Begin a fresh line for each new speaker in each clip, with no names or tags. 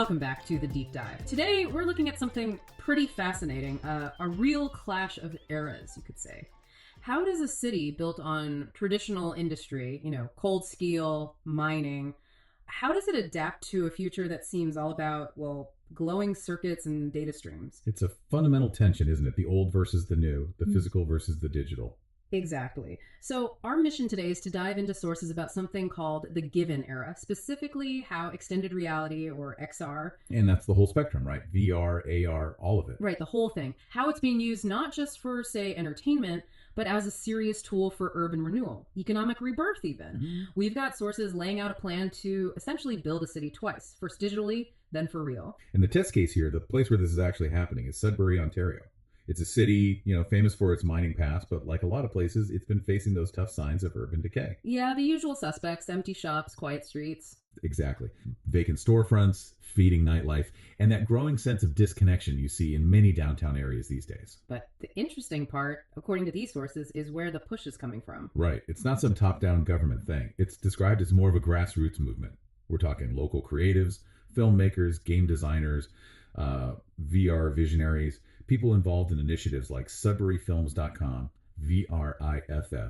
Welcome back to The Deep Dive. Today, we're looking at something pretty fascinating, a real clash of eras, you could say. How does a city built on traditional industry, cold steel, mining, how does it adapt to a future that seems all about, glowing circuits and data streams?
It's a fundamental tension, isn't it? The old versus the new, the physical versus the digital.
Exactly. So our mission today is to dive into sources about something called the Giv'N era, specifically how extended reality or XR.
And that's the whole spectrum, right? VR, AR, all of it.
Right, the whole thing. How it's being used not just for, say, entertainment, but as a serious tool for urban renewal, economic rebirth even.
Mm-hmm.
We've got sources laying out a plan to essentially build a city twice, first digitally, then for real.
And the test case here, the place where this is actually happening is Sudbury, Ontario. It's a city, famous for its mining past, but like a lot of places, it's been facing those tough signs of urban decay.
Yeah, the usual suspects, empty shops, quiet streets.
Exactly. Vacant storefronts, feeding nightlife, and that growing sense of disconnection you see in many downtown areas these days.
But the interesting part, according to these sources, is where the push is coming from.
Right. It's not some top-down government thing. It's described as more of a grassroots movement. We're talking local creatives, filmmakers, game designers, VR visionaries, people involved in initiatives like SudburyFilms.com, VRIFF.net.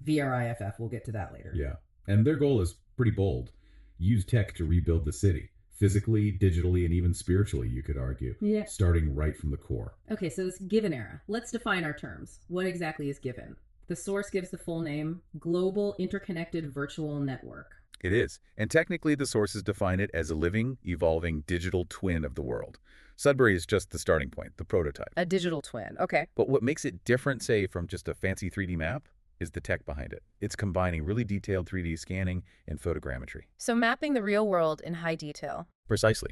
VRIFF, we'll get to that later.
Yeah. And their goal is pretty bold. Use tech to rebuild the city. Physically, digitally, and even spiritually, you could argue.
Yeah.
Starting right from the core.
Okay, so this Giv'N era. Let's define our terms. What exactly is Giv'N? The source gives the full name, Global Interconnected Virtual Network.
It is. And technically, the sources define it as a living, evolving digital twin of the world. Sudbury is just the starting point, the prototype.
A digital twin, okay.
But what makes it different, say, from just a fancy 3D map is the tech behind it. It's combining really detailed 3D scanning and photogrammetry.
So mapping the real world in high detail.
Precisely.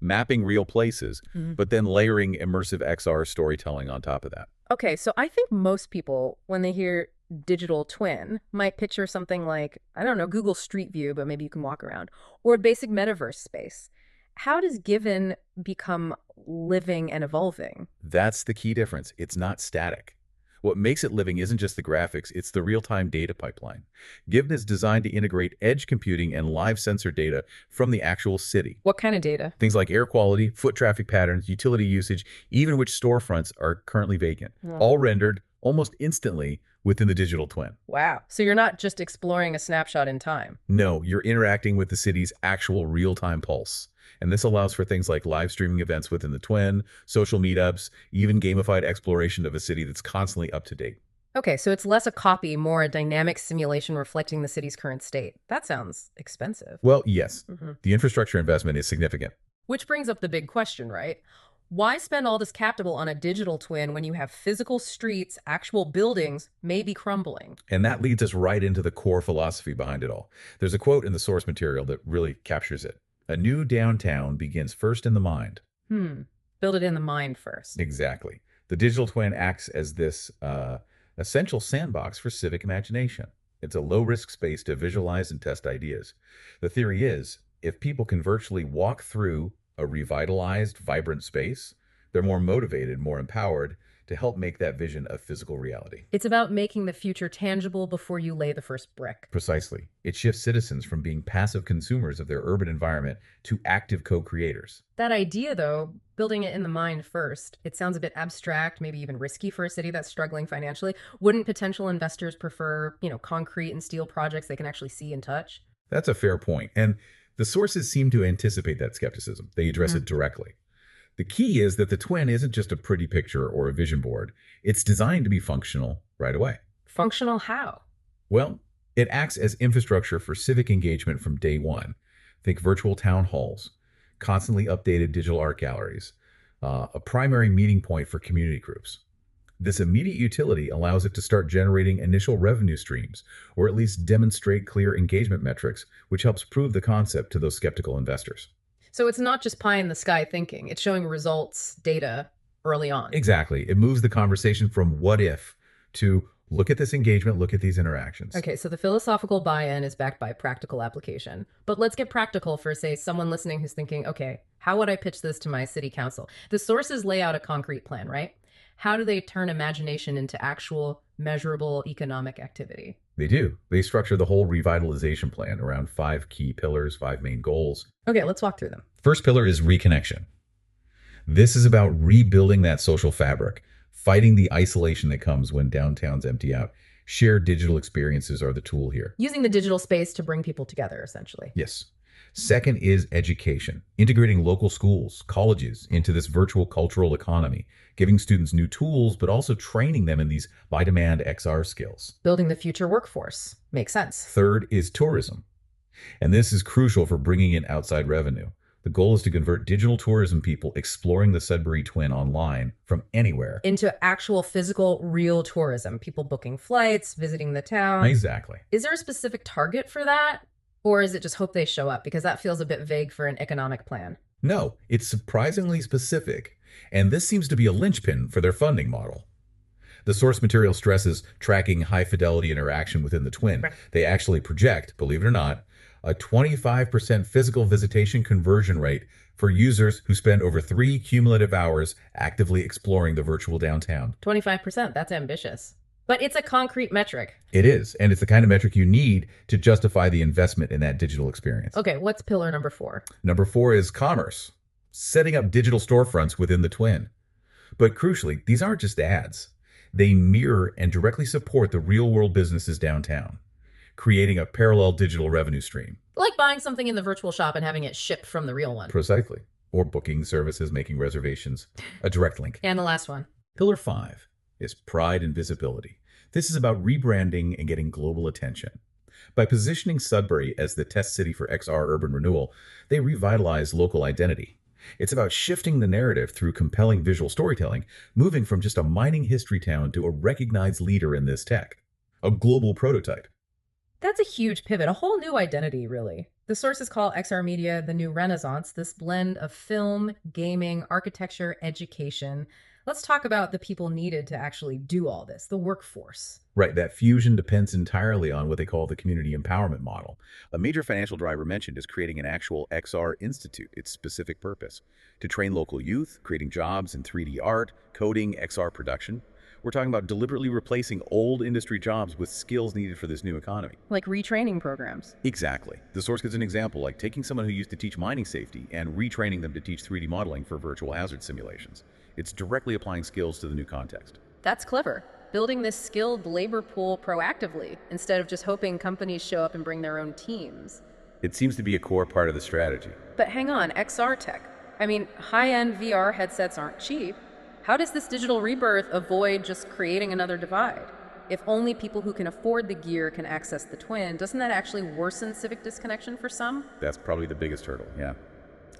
Mapping real places, but then layering immersive XR storytelling on top of that.
Okay, so I think most people, when they hear digital twin, might picture something like, I don't know, Google Street View, but maybe you can walk around, or a basic metaverse space. How does Giv'N become living and evolving?
That's the key difference. It's not static. What makes it living isn't just the graphics, it's the real-time data pipeline. Giv'N is designed to integrate edge computing and live sensor data from the actual city.
What kind of data?
Things like air quality, foot traffic patterns, utility usage, even which storefronts are currently vacant, all rendered almost instantly within the digital twin.
Wow. So you're not just exploring a snapshot in time.
No, you're interacting with the city's actual real-time pulse. And this allows for things like live streaming events within the twin, social meetups, even gamified exploration of a city that's constantly up to date.
Okay, so it's less a copy, more a dynamic simulation reflecting the city's current state. That sounds expensive.
Well, yes, the infrastructure investment is significant.
Which brings up the big question, right? Why spend all this capital on a digital twin when you have physical streets, actual buildings, maybe crumbling?
And that leads us right into the core philosophy behind it all. There's a quote in the source material that really captures it. A new downtown begins first in the mind.
Build it in the mind first.
Exactly. The digital twin acts as this essential sandbox for civic imagination. It's a low-risk space to visualize and test ideas. The theory is, if people can virtually walk through a revitalized, vibrant space, they're more motivated, more empowered to help make that vision a physical reality.
It's about making the future tangible before you lay the first brick.
Precisely. It shifts citizens from being passive consumers of their urban environment to active co-creators.
That idea, though, building it in the mind first, it sounds a bit abstract, maybe even risky for a city that's struggling financially. Wouldn't potential investors prefer, concrete and steel projects they can actually see and touch?
That's a fair point. And the sources seem to anticipate that skepticism. They address it directly. The key is that the twin isn't just a pretty picture or a vision board. It's designed to be functional right away.
Functional how?
Well, it acts as infrastructure for civic engagement from day one. Think virtual town halls, constantly updated digital art galleries, a primary meeting point for community groups. This immediate utility allows it to start generating initial revenue streams, or at least demonstrate clear engagement metrics, which helps prove the concept to those skeptical investors.
So it's not just pie in the sky thinking. It's showing results, data, early on.
Exactly. It moves the conversation from what if to look at this engagement, look at these interactions.
Okay, so the philosophical buy-in is backed by practical application. But let's get practical for, say, someone listening who's thinking, okay, how would I pitch this to my city council? The sources lay out a concrete plan, right? How do they turn imagination into actual, measurable economic activity?
They do. They structure the whole revitalization plan around 5 key pillars, 5 main goals.
Okay, let's walk through them.
First pillar is reconnection. This is about rebuilding that social fabric, fighting the isolation that comes when downtowns empty out. Shared digital experiences are the tool here.
Using the digital space to bring people together, essentially.
Yes. Second is education, integrating local schools, colleges into this virtual cultural economy, giving students new tools, but also training them in these by-demand XR skills.
Building the future workforce. Makes sense.
Third is tourism. And this is crucial for bringing in outside revenue. The goal is to convert digital tourism people exploring the Sudbury Twin online from anywhere.
Into actual physical, real tourism. People booking flights, visiting the town.
Exactly.
Is there a specific target for that? Or is it just hope they show up? Because that feels a bit vague for an economic plan.
No, it's surprisingly specific. And this seems to be a linchpin for their funding model. The source material stresses tracking high-fidelity interaction within the twin. They actually project, believe it or not, a 25% physical visitation conversion rate for users who spend over 3 cumulative hours actively exploring the virtual downtown.
25%, that's ambitious. But it's a concrete metric.
It is, and it's the kind of metric you need to justify the investment in that digital experience.
Okay, what's pillar number 4?
Number 4 is commerce, setting up digital storefronts within the twin. But crucially, these aren't just ads. They mirror and directly support the real-world businesses downtown, creating a parallel digital revenue stream.
Like buying something in the virtual shop and having it shipped from the real one.
Precisely. Or booking services, making reservations. A direct link.
And the last one.
Pillar 5 is pride and visibility. This is about rebranding and getting global attention. By positioning Sudbury as the test city for XR urban renewal, they revitalize local identity. It's about shifting the narrative through compelling visual storytelling, moving from just a mining history town to a recognized leader in this tech. A global prototype.
That's a huge pivot, a whole new identity, really. The sources call XR media the new renaissance, this blend of film, gaming, architecture, education. Let's talk about the people needed to actually do all this, the workforce.
Right, that fusion depends entirely on what they call the community empowerment model. A major financial driver mentioned is creating an actual XR institute, its specific purpose, to train local youth, creating jobs in 3D art, coding, XR production. We're talking about deliberately replacing old industry jobs with skills needed for this new economy.
Like retraining programs.
Exactly. The source gives an example, like taking someone who used to teach mining safety and retraining them to teach 3D modeling for virtual hazard simulations. It's directly applying skills to the new context.
That's clever. Building this skilled labor pool proactively, instead of just hoping companies show up and bring their own teams.
It seems to be a core part of the strategy.
But hang on, XR tech. I mean, high-end VR headsets aren't cheap. How does this digital rebirth avoid just creating another divide? If only people who can afford the gear can access the twin, doesn't that actually worsen civic disconnection for some?
That's probably the biggest hurdle, yeah.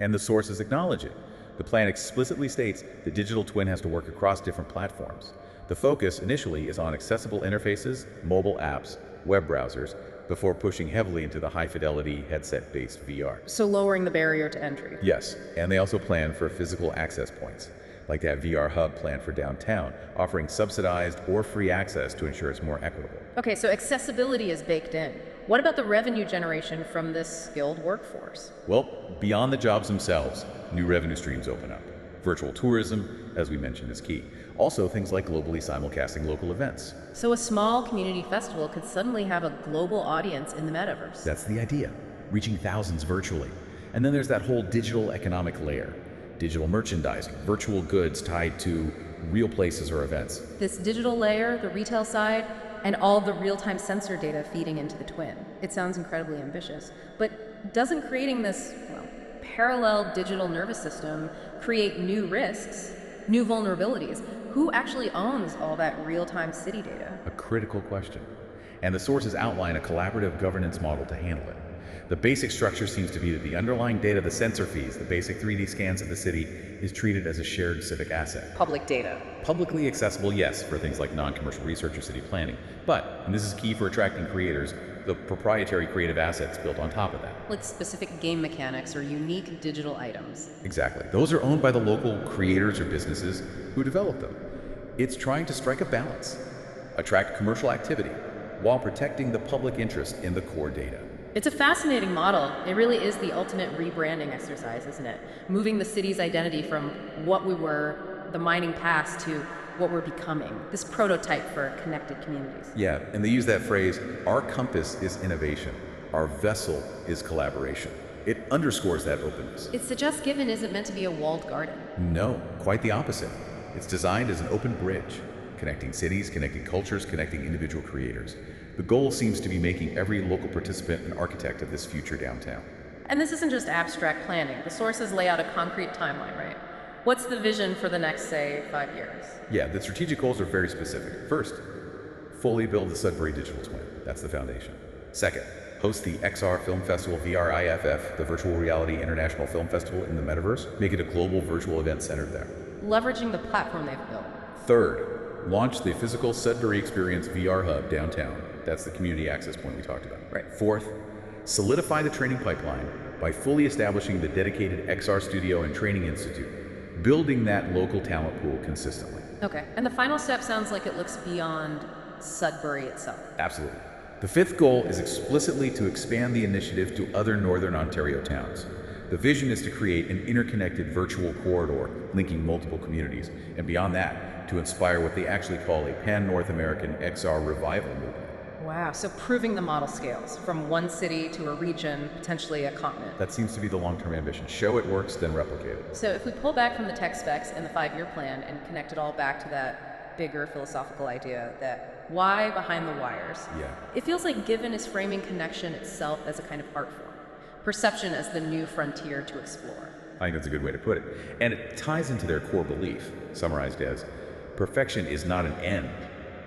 And the sources acknowledge it. The plan explicitly states the digital twin has to work across different platforms. The focus initially is on accessible interfaces, mobile apps, web browsers, before pushing heavily into the high-fidelity headset-based VR.
So lowering the barrier to entry.
Yes, and they also plan for physical access points, like that VR hub plan for downtown, offering subsidized or free access to ensure it's more equitable.
Okay, so accessibility is baked in. What about the revenue generation from this skilled workforce?
Well, beyond the jobs themselves, new revenue streams open up. Virtual tourism, as we mentioned, is key. Also, things like globally simulcasting local events.
So a small community festival could suddenly have a global audience in the metaverse.
That's the idea, reaching thousands virtually. And then there's that whole digital economic layer. Digital merchandising, virtual goods tied to real places or events.
This digital layer, the retail side, and all the real-time sensor data feeding into the twin. It sounds incredibly ambitious, but doesn't creating this, parallel digital nervous system create new risks, new vulnerabilities? Who actually owns all that real-time city data?
A critical question. And the sources outline a collaborative governance model to handle it. The basic structure seems to be that the underlying data, the sensor feeds, the basic 3D scans of the city, is treated as a shared civic asset.
Public data.
Publicly accessible, yes, for things like non-commercial research or city planning. But, and this is key for attracting creators, the proprietary creative assets built on top of that.
Like specific game mechanics or unique digital items.
Exactly. Those are owned by the local creators or businesses who develop them. It's trying to strike a balance, attract commercial activity, while protecting the public interest in the core data.
It's a fascinating model. It really is the ultimate rebranding exercise, isn't it? Moving the city's identity from what we were, the mining past, to what we're becoming, this prototype for connected communities.
Yeah, and they use that phrase, our compass is innovation, our vessel is collaboration. It underscores that openness.
It suggests Giv'N isn't meant to be a walled garden.
No, quite the opposite. It's designed as an open bridge, connecting cities, connecting cultures, connecting individual creators. The goal seems to be making every local participant an architect of this future downtown.
And this isn't just abstract planning. The sources lay out a concrete timeline, right? What's the vision for the next, say, 5 years?
Yeah, the strategic goals are very specific. First, fully build the Sudbury Digital Twin. That's the foundation. Second, host the XR Film Festival VRIFF, the Virtual Reality International Film Festival in the Metaverse. Make it a global virtual event centered there.
Leveraging the platform they've built.
Third, launch the physical Sudbury Experience VR Hub downtown. That's the community access point we talked about.
Right.
Fourth, solidify the training pipeline by fully establishing the dedicated XR Studio and Training Institute, building that local talent pool consistently.
Okay. And the final step sounds like it looks beyond Sudbury itself.
Absolutely. The fifth goal is explicitly to expand the initiative to other Northern Ontario towns. The vision is to create an interconnected virtual corridor linking multiple communities, and beyond that, to inspire what they actually call a pan-North American XR revival movement.
Wow. So proving the model scales from one city to a region, potentially a continent.
That seems to be the long-term ambition. Show it works, then replicate it.
So if we pull back from the tech specs and the 5-year plan and connect it all back to that bigger philosophical idea, that why behind the wires,
Yeah.
it feels like Giv'N is framing connection itself as a kind of art form, perception as the new frontier to explore.
I think that's a good way to put it. And it ties into their core belief, summarized as, perfection is not an end,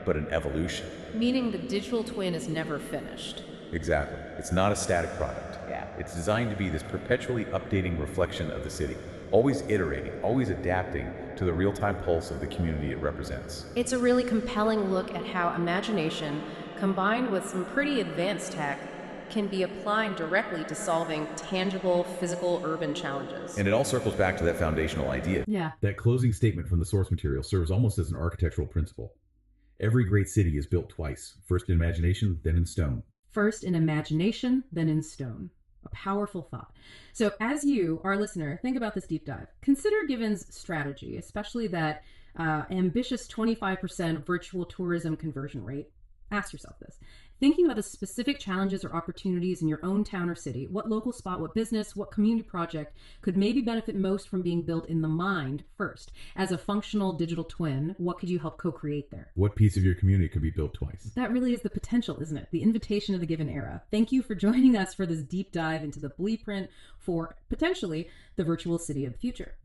but an evolution.
Meaning the digital twin is never finished.
Exactly. It's not a static product.
Yeah.
It's designed to be this perpetually updating reflection of the city, always iterating, always adapting to the real-time pulse of the community it represents.
It's a really compelling look at how imagination, combined with some pretty advanced tech, can be applied directly to solving tangible, physical, urban challenges.
And it all circles back to that foundational idea.
Yeah.
That closing statement from the source material serves almost as an architectural principle. Every great city is built twice, first in imagination, then in stone.
First in imagination, then in stone. A powerful thought. So as you, our listener, think about this deep dive, consider Giv'N's strategy, especially that ambitious 25% virtual tourism conversion rate. Ask yourself this. Thinking about the specific challenges or opportunities in your own town or city, what local spot, what business, what community project could maybe benefit most from being built in the mind first? As a functional digital twin, what could you help co-create there?
What piece of your community could be built twice?
That really is the potential, isn't it? The invitation of the Giv'N era. Thank you for joining us for this deep dive into the blueprint for potentially the virtual city of the future.